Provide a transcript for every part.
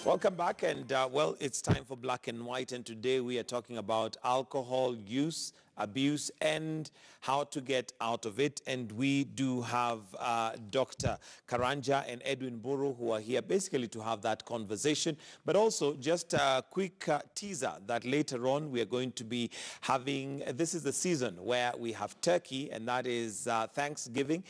Welcome back, and well, it's time for Black and White, and today we are talking about alcohol use, abuse, and how to get out of it. And we do have Dr. Karanja and Edwin Buru, who are here basically to have that conversation, but also just a quick teaser that later on we are going to be having, this is the season where we have turkey, and that is Thanksgiving.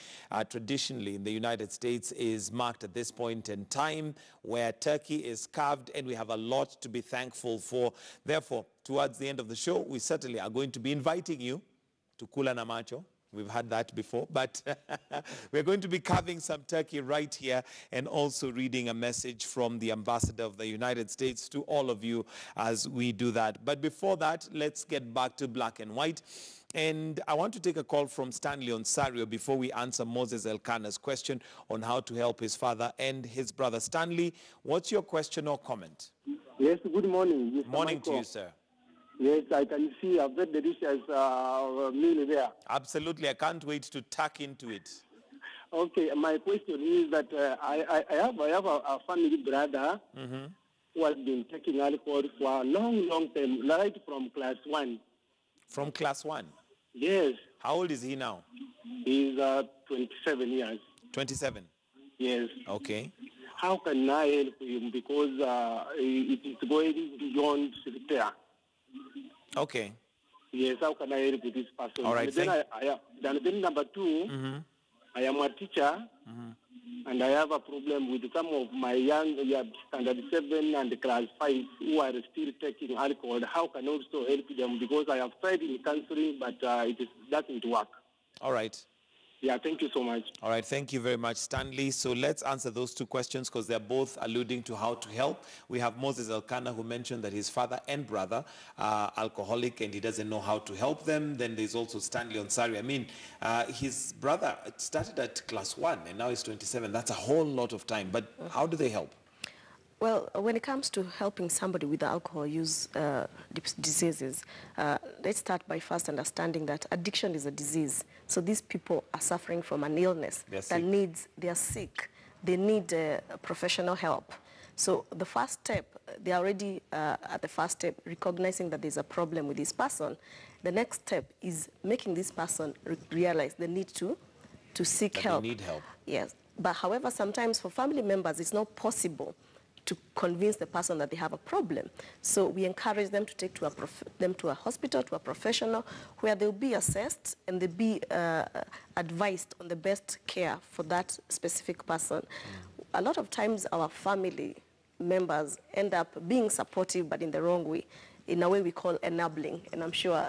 Traditionally in the United States is marked at this point in time where turkey is carved, and we have a lot to be thankful for. Therefore, towards the end of the show, we certainly are going to be inviting you to Kula na Macho. We've had that before, but we're going to be carving some turkey right here and also reading a message from the Ambassador of the United States to all of you as we do that. But before that, let's get back to Black and White. And I want to take a call from Stanley Onsario before we answer Moses Elkanah's question on how to help his father and his brother. Stanley, what's your question or comment? Yes, good morning. Mr. Morning Michael. to you, sir. Yes, I can see a very delicious meal there. Absolutely. I can't wait to tuck into it. Okay, my question is that I have a family brother who has been taking alcohol for a long time, right from class 1. From class 1? Yes. How old is he now? He's 27 years. 27? Yes. Okay. How can I help him? Because it is going beyond repair. Okay. Yes, how can I help this person? All right. Then number 2, I am a teacher, and I have a problem with some of my young standard 7 and class 5 who are still taking alcohol. How can I also help them? Because I have tried in counseling, but it doesn't work. All right. Yeah, thank you so much. All right, thank you very much, Stanley. So let's answer those two questions because they're both alluding to how to help. We have Moses Elkanah, who mentioned that his father and brother are alcoholic and he doesn't know how to help them. Then there's also Stanley Onsario. I mean, his brother started at class 1 and now he's 27. That's a whole lot of time. But how do they help? Well, when it comes to helping somebody with alcohol use diseases, let's start by first understanding that addiction is a disease. So these people are suffering from an illness they are sick. They need professional help. So the first step, they are already at the first step, recognizing that there's a problem with this person. The next step is making this person realize the need to seek help. They need help. Yes. But however, sometimes for family members, it's not possible to convince the person that they have a problem. So we encourage them to take them to a hospital, to a professional, where they'll be assessed and they'll be advised on the best care for that specific person. A lot of times our family members end up being supportive, but in the wrong way, in a way we call enabling, and I'm sure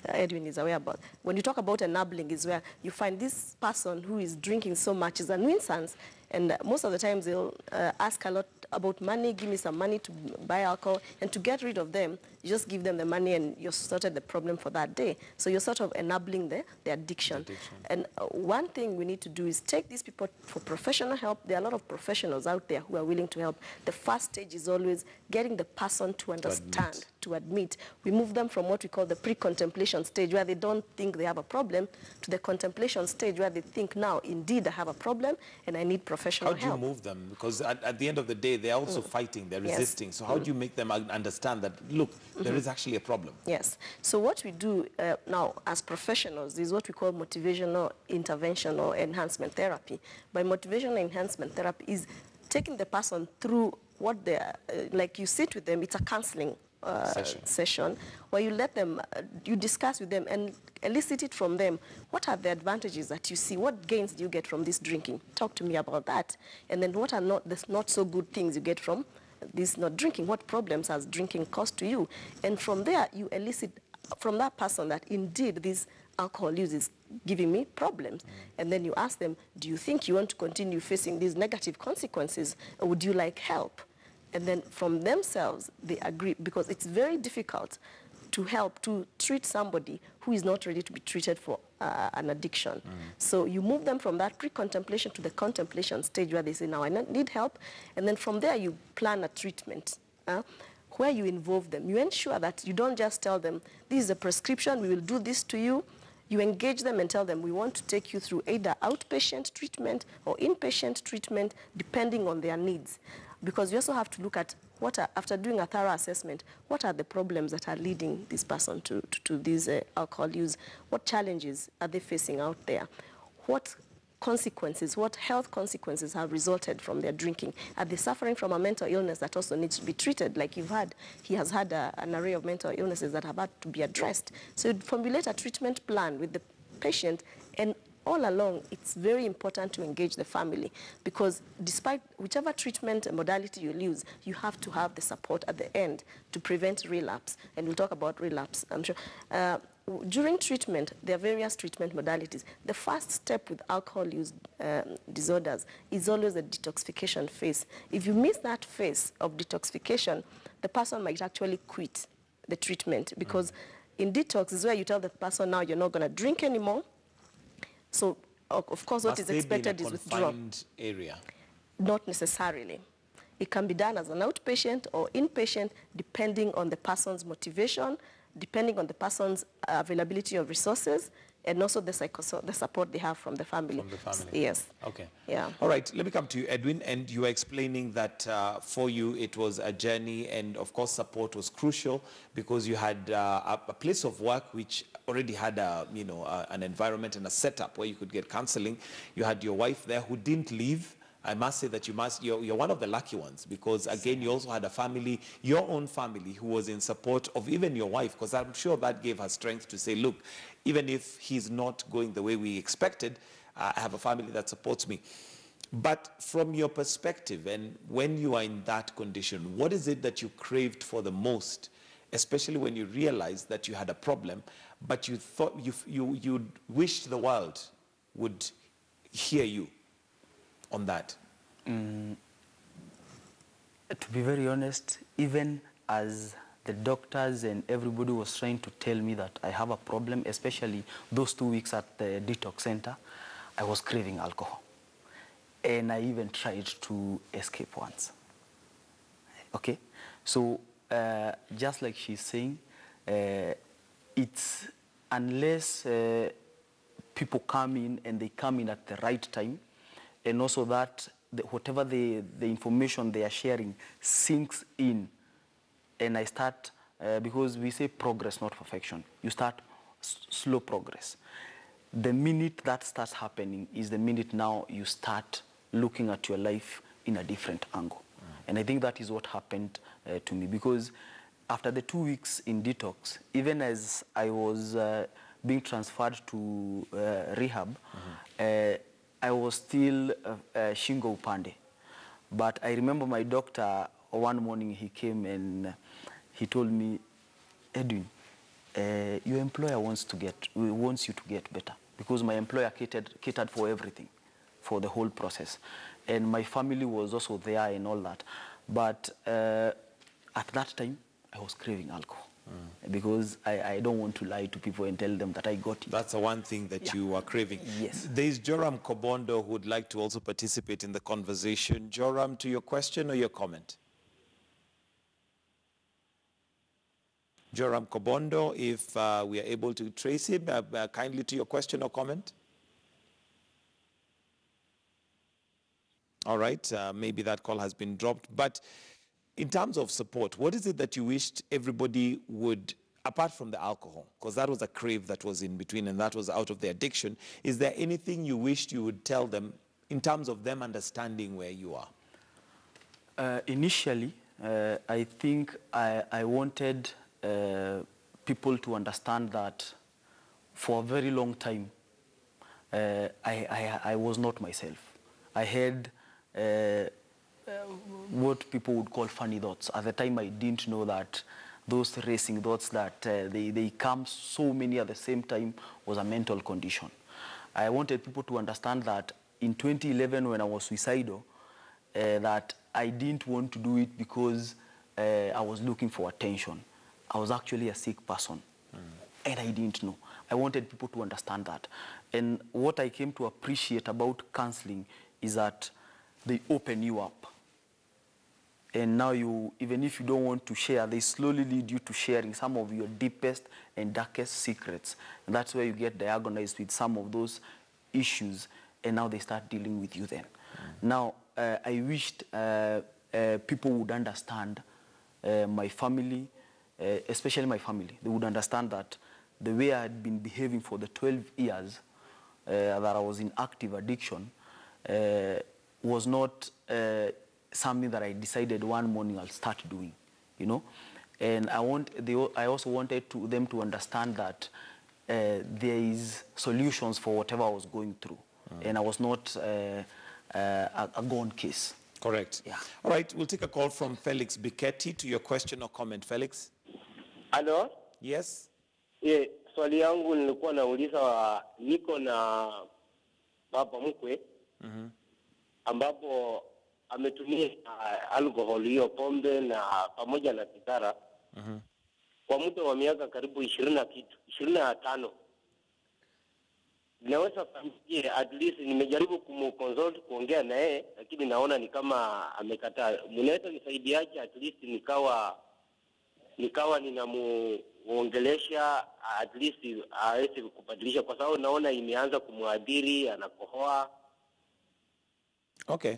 Edwin is aware about. When you talk about enabling is where you find this person who is drinking so much is a nuisance, and most of the times they'll ask a lot about money, give me some money to buy alcohol, and to get rid of them, you just give them the money and you've sorted the problem for that day. So you're sort of enabling the addiction. And one thing we need to do is take these people for professional help. There are a lot of professionals out there who are willing to help. The first stage is always getting the person to understand, to admit. We move them from what we call the pre-contemplation stage, where they don't think they have a problem, to the contemplation stage, where they think, now, indeed, I have a problem and I need professional help. How do you move them? Because at the end of the day, they're also fighting, they're resisting. So how do you make them understand that, look, there is actually a problem? Yes. So what we do now as professionals is what we call motivational intervention or enhancement therapy. By motivational enhancement therapy is taking the person through what they're, like you sit with them, it's a counseling session where you let them, you discuss with them and elicit it from them. What are the advantages that you see? What gains do you get from this drinking? Talk to me about that. And then what are the not so good things you get from this not drinking? What problems has drinking caused to you? And from there, you elicit from that person that indeed this alcohol use is giving me problems. And then you ask them, do you think you want to continue facing these negative consequences, or would you like help? And then from themselves, they agree, because it's very difficult to help, to treat somebody who is not ready to be treated for an addiction. So you move them from that pre-contemplation to the contemplation stage where they say, now I need help. And then from there, you plan a treatment where you involve them. You ensure that you don't just tell them, this is a prescription, we will do this to you. You engage them and tell them, we want to take you through either outpatient treatment or inpatient treatment, depending on their needs. because you also have to look at what are, after doing a thorough assessment, what are the problems that are leading this person to this alcohol use? What challenges are they facing out there? What consequences, what health consequences have resulted from their drinking? Are they suffering from a mental illness that also needs to be treated? Like he has had an array of mental illnesses that have had to be addressed. So you'd formulate a treatment plan with the patient, and all along, it's very important to engage the family, because despite whichever treatment modality you use, you have to have the support at the end to prevent relapse. And we'll talk about relapse, I'm sure. During treatment, there are various treatment modalities. The first step with alcohol use disorders is always the detoxification phase. If you miss that phase of detoxification, the person might actually quit the treatment, because in detox is where you tell the person, now you're not going to drink anymore. So, of course, what is expected is withdrawal. Confined area? Not necessarily. It can be done as an outpatient or inpatient, depending on the person's motivation, depending on the person's availability of resources, and also the support they have from the family. From the family. Yes. Okay. Yeah. All right, let me come to you, Edwin, and you were explaining that for you it was a journey, and of course support was crucial because you had a place of work which already had an environment and a setup where you could get counseling. You had your wife there who didn't leave. I must say that you're one of the lucky ones, because again, you also had a family, your own family, who was in support of even your wife, because I'm sure that gave her strength to say, look, even if he's not going the way we expected, I have a family that supports me. But from your perspective, and when you are in that condition, what is it that you craved for the most, especially when you realized that you had a problem, but you thought you wished the world would hear you on that? To be very honest, even as the doctors and everybody was trying to tell me that I have a problem, especially those 2 weeks at the detox center, I was craving alcohol. And I even tried to escape once. Okay? So, just like she's saying, it's unless people come in and they come in at the right time, and also that whatever the information they are sharing sinks in, and I start, because we say progress, not perfection. You start slow progress. The minute that starts happening is the minute now you start looking at your life in a different angle. And I think that is what happened to me, because after the 2 weeks in detox, even as I was being transferred to rehab, I was still shingo upande. But I remember my doctor, one morning he came and he told me, Edwin, your employer wants you to get better, because my employer catered for everything, for the whole process. And my family was also there and all that. But at that time, I was craving alcohol. Because I don't want to lie to people and tell them that I got it. That's the one thing that you are craving. Yes. There's Joram Kobondo who would like to also participate in the conversation. Joram, to your question or your comment? Joram Kobondo, if we are able to trace him, kindly to your question or comment. All right, maybe that call has been dropped. But in terms of support, what is it that you wished everybody would, apart from the alcohol, because that was a crave that was in between and that was out of the addiction, is there anything you wished you would tell them in terms of them understanding where you are? Initially, I think I wanted people to understand that for a very long time, I was not myself. I had what people would call funny thoughts. At the time, I didn't know that those racing thoughts that they come so many at the same time was a mental condition. I wanted people to understand that in 2011, when I was suicidal, that I didn't want to do it because I was looking for attention. I was actually a sick person, and I didn't know. I wanted people to understand that. And what I came to appreciate about counseling is that they open you up. And now you, even if you don't want to share, they slowly lead you to sharing some of your deepest and darkest secrets. And that's where you get diagnosed with some of those issues, and now they start dealing with you then. Now, I wished people would understand my family, especially my family. They would understand that the way I had been behaving for the 12 years that I was in active addiction was not something that I decided one morning I'll start doing, you know. And I also wanted them to understand that there is solutions for whatever I was going through. And I was not a gone case. Correct. Yeah. All right, we'll take a call from Felix Biketi to your question or comment. Felix? Hello? Yes? Yeah, swali yangu nilikuwa nauliza niko na baba mkwe ambapo ametumia alcohol hiyo pombe na pamoja na sigara kwa muda wa miaka karibu 25. Naweza familia at least nimejaribu kumconsult kuongea na yeye lakini naona ni kama amekataa. Mnaweza nisaidiaje at least nikawa ninamuongelesha at least aweze kubadilisha kwa sababu naona imeanza kumwadhiri, anakohoa. Okay.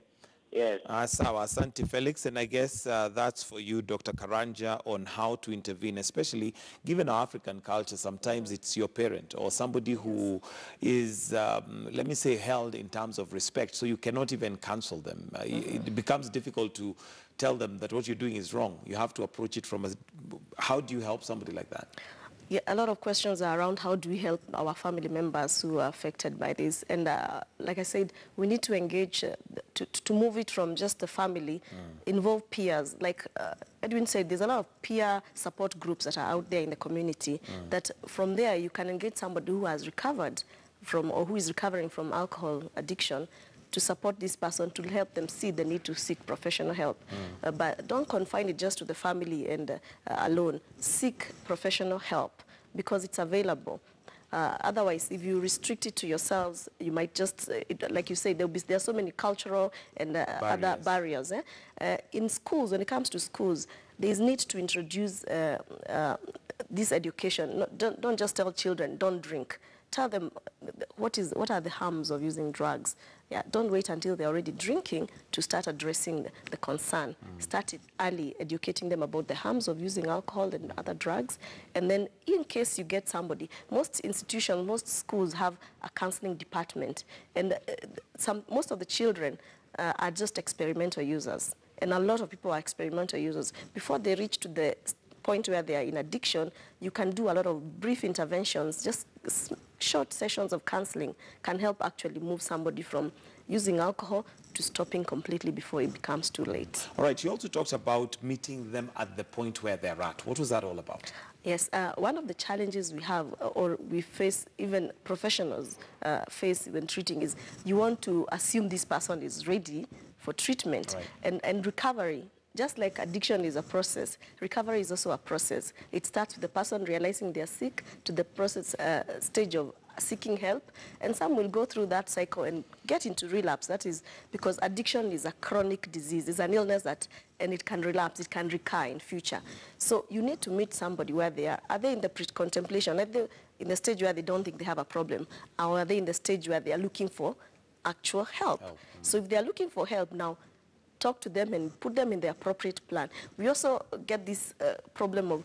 Yes. Sawa, asante Felix, and I guess that's for you, Dr. Karanja, on how to intervene, especially given our African culture. Sometimes it's your parent or somebody who is, let me say, held in terms of respect, so you cannot even cancel them. It becomes difficult to tell them that what you're doing is wrong. You have to approach it from how do you help somebody like that? Yeah, a lot of questions are around how do we help our family members who are affected by this. And like I said, we need to engage to move it from just the family, involve peers. Like Edwin said, there's a lot of peer support groups that are out there in the community that from there you can engage somebody who has recovered from or who is recovering from alcohol addiction to support this person, to help them see the need to seek professional help. But don't confine it just to the family and alone. Seek professional help because it's available. Otherwise, if you restrict it to yourselves, you might just, like you say, there are so many cultural and other barriers. In schools, when it comes to schools, there is need to introduce this education. Don't just tell children, don't drink. Tell them what are the harms of using drugs. Yeah, don't wait until they're already drinking to start addressing the concern. Start it early, educating them about the harms of using alcohol and other drugs. And then in case you get somebody, most institutions, most schools have a counseling department. And most of the children are just experimental users. And a lot of people are experimental users. Before they reach to the point where they are in addiction, you can do a lot of brief interventions. Just short sessions of counseling can help actually move somebody from using alcohol to stopping completely before it becomes too late. All right, you also talked about meeting them at the point where they're at. What was that all about? Yes, one of the challenges we have, or we face, even professionals face when treating, is you want to assume this person is ready for treatment, right, and recovery. Just like addiction is a process, recovery is also a process. It starts with the person realizing they're sick to the process stage of seeking help, and some will go through that cycle and get into relapse. That is because addiction is a chronic disease. It's an illness and it can relapse, it can recur in future. So you need to meet somebody where they are. Are they in the pre-contemplation? Are they in the stage where they don't think they have a problem? Or are they in the stage where they are looking for actual help? So if they are looking for help now, talk to them and put them in the appropriate plan. We also get this problem of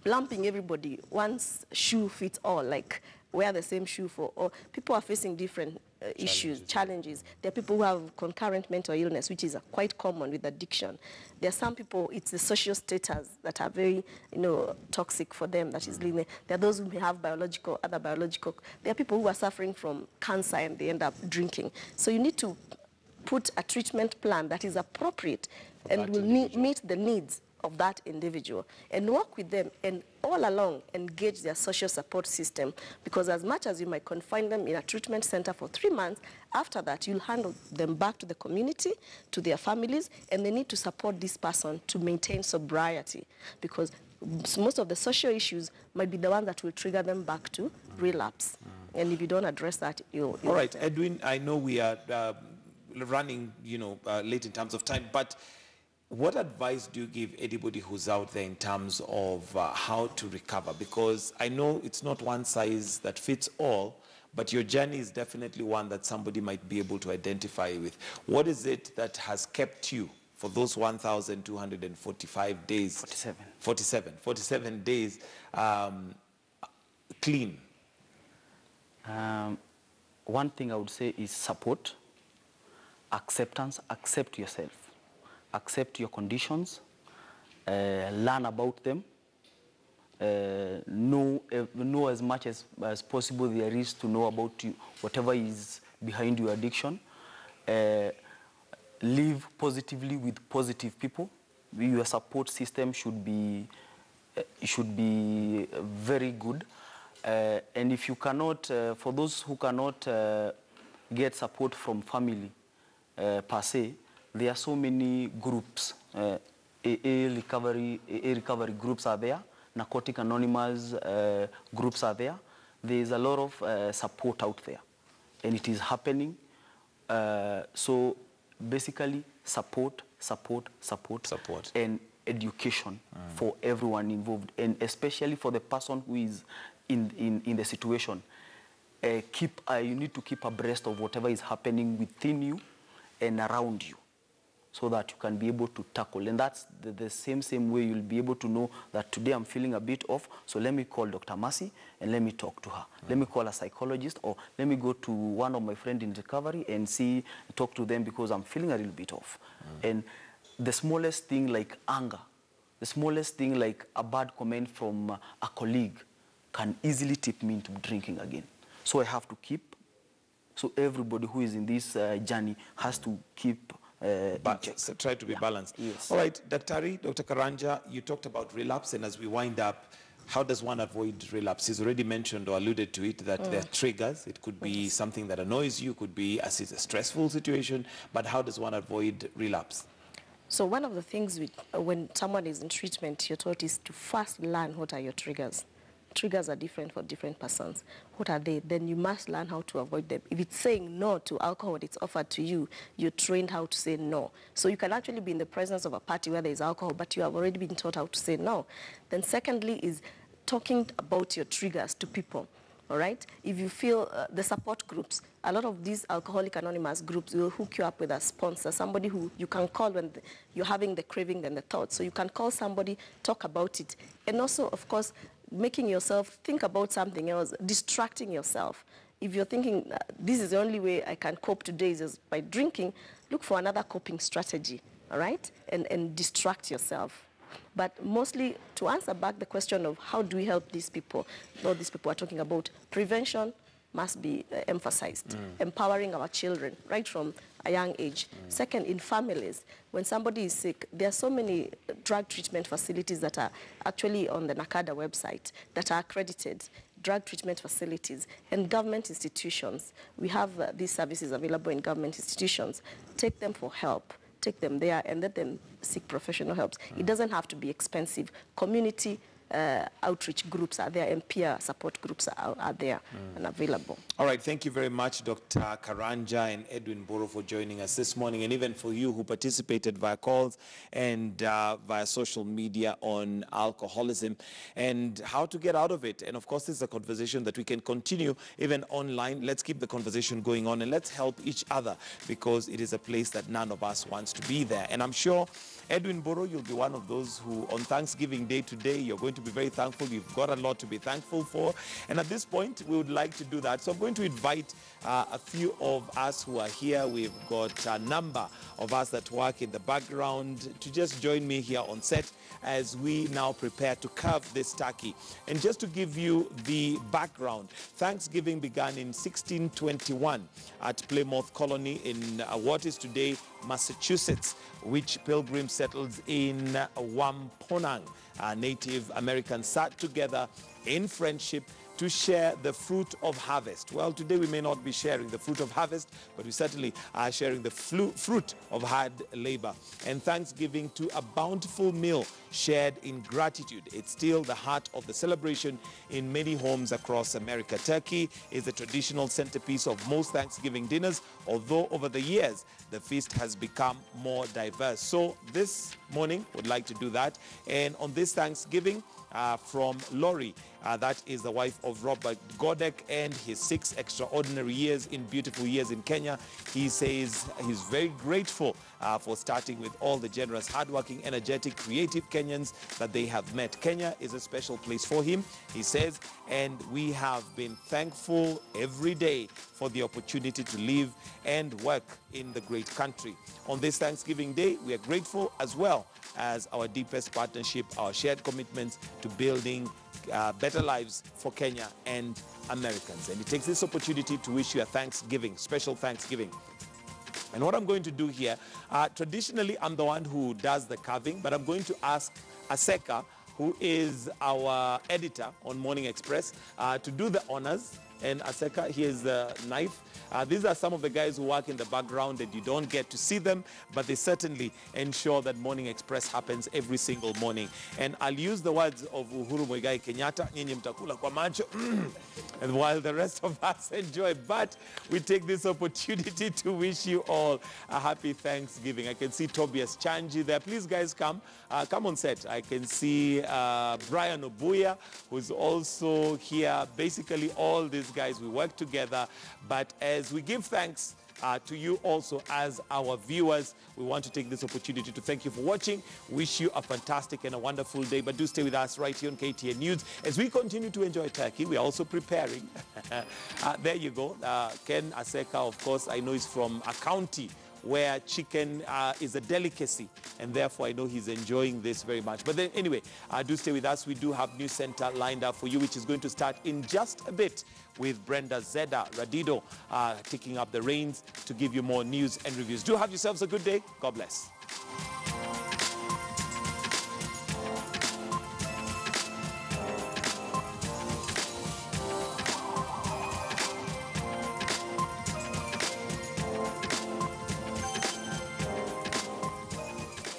lumping everybody. One's shoe fits all, like wear the same shoe for all. People are facing different challenges. There are people who have concurrent mental illness, which is quite common with addiction. There are some people, it's the social status that are very, toxic for them that is leading. There are those who may have other biological. There are people who are suffering from cancer and they end up drinking. So you need to put a treatment plan that is appropriate and will meet the needs of that individual and work with them and all along engage their social support system, because as much as you might confine them in a treatment center for 3 months, after that you'll handle them back to the community, to their families, and they need to support this person to maintain sobriety, because most of the social issues might be the ones that will trigger them back to relapse. And if you don't address that, you'll all right, Edwin, I know we are running, late in terms of time, but what advice do you give anybody who's out there in terms of how to recover? Because I know it's not one size that fits all, but your journey is definitely one that somebody might be able to identify with. What is it that has kept you for those 1,245 days. 47 days clean? One thing I would say is support, acceptance. Accept yourself, accept your conditions, learn about them, know as much as possible there is to know about you, whatever is behind your addiction. Live positively with positive people. Your support system should be very good. And if you cannot, for those who cannot get support from family per se, there are so many groups. AA recovery groups are there. Narcotic Anonymous groups are there. There is a lot of support out there, and it is happening. So basically, support, and education for everyone involved, and especially for the person who is in the situation. You need to keep abreast of whatever is happening within you and around you, so that you can be able to tackle. And that's the same way you'll be able to know that today I'm feeling a bit off, so let me call Dr. Mercy and let me talk to her. Let me call a psychologist, or let me go to one of my friends in recovery and talk to them because I'm feeling a little bit off. And the smallest thing like anger, the smallest thing like a bad comment from a colleague can easily tip me into drinking again. So I have to so everybody who is in this journey has to keep so try to be balanced. Yes. All right, Dr. Karanja, you talked about relapse, and as we wind up, how does one avoid relapse? He's already mentioned or alluded to it that there are triggers. It could be something that annoys you, could be a stressful situation, but how does one avoid relapse? So one of the things when someone is in treatment, you're taught is to first learn what are your triggers. Triggers are different for different persons. What are they? Then you must learn how to avoid them. If it's saying no to alcohol, it's offered to you, you're trained how to say no. So you can actually be in the presence of a party where there is alcohol, but you have already been taught how to say no. Then secondly is talking about your triggers to people. All right? If you feel the support groups, a lot of these Alcoholic Anonymous groups will hook you up with a sponsor, somebody who you can call when you're having the craving and the thoughts. So you can call somebody, talk about it. And also, of course, making yourself think about something else, distracting yourself. If you're thinking, this is the only way I can cope today is by drinking, look for another coping strategy, all right? And distract yourself. But mostly, to answer back the question of how do we help these people, what these people are talking about, prevention must be emphasized, empowering our children right from a young age. Second, in families, when somebody is sick, there are so many drug treatment facilities that are actually on the NACADA website that are accredited, drug treatment facilities, and government institutions. We have these services available in government institutions. Take them for help. Take them there and let them seek professional help. It doesn't have to be expensive. Community outreach groups are there, and peer support groups are there and available. All right, thank you very much, Dr. Karanja and Edwin Boro, for joining us this morning, and even for you who participated via calls and via social media on alcoholism and how to get out of it. And of course, this is a conversation that we can continue even online. Let's keep the conversation going on, and let's help each other, because it is a place that none of us wants to be there. And I'm sure, Edwin Boro, you'll be one of those who on Thanksgiving Day today, you're going to be very thankful. You've got a lot to be thankful for. And at this point, we would like to do that. So I'm going to invite a few of us who are here. We've got a number of us that work in the background to just join me here on set as we now prepare to carve this turkey. And just to give you the background, Thanksgiving began in 1621 at Plymouth Colony in what is today Massachusetts, which pilgrims settled in Wampanoag. Native Americans sat together in friendship to share the fruit of harvest. Well, today we may not be sharing the fruit of harvest, but we certainly are sharing the fruit of hard labor. And thanksgiving to a bountiful meal shared in gratitude. It's still the heart of the celebration in many homes across America. Turkey is the traditional centerpiece of most Thanksgiving dinners, although over the years, the feast has become more diverse. So this morning, we'd like to do that. And on this Thanksgiving, from Lori That is the wife of Robert Godek and his 6 extraordinary years in beautiful years in Kenya. He says he's very grateful for starting with all the generous, hardworking, energetic, creative Kenyans that they have met. Kenya is a special place for him, he says, and we have been thankful every day for the opportunity to live and work in the great country. On this Thanksgiving Day, we are grateful as well as our deepest partnership, our shared commitments to building better lives for Kenya and Americans. And he takes this opportunity to wish you a Thanksgiving, special Thanksgiving. And what I'm going to do here, traditionally I'm the one who does the carving, but I'm going to ask Aseka, who is our editor on Morning Express, to do the honors. And Aseka, here's the knife. These are some of the guys who work in the background and you don't get to see them, but they certainly ensure that Morning Express happens every single morning. And I'll use the words of Uhuru Muigai Kenyatta, nyinyi mtakula kwa macho, and while the rest of us enjoy. But we take this opportunity to wish you all a happy Thanksgiving. I can see Tobias Chanji there. Please, guys, come on set. I can see Brian Obuya, who's also here. Basically, all these guys, we work together. But as we give thanks to you also as our viewers, we want to take this opportunity to thank you for watching. Wish you a fantastic and a wonderful day. But do stay with us right here on KTN News as we continue to enjoy turkey. We are also preparing. There you go. Ken Aseka, of course, I know is from a county where chicken is a delicacy, and therefore I know he's enjoying this very much. But then anyway, do stay with us. We do have News Center lined up for you, which is going to start in just a bit with Brenda Zeda Radido taking up the reins to give you more news and reviews. Do have yourselves a good day. God bless.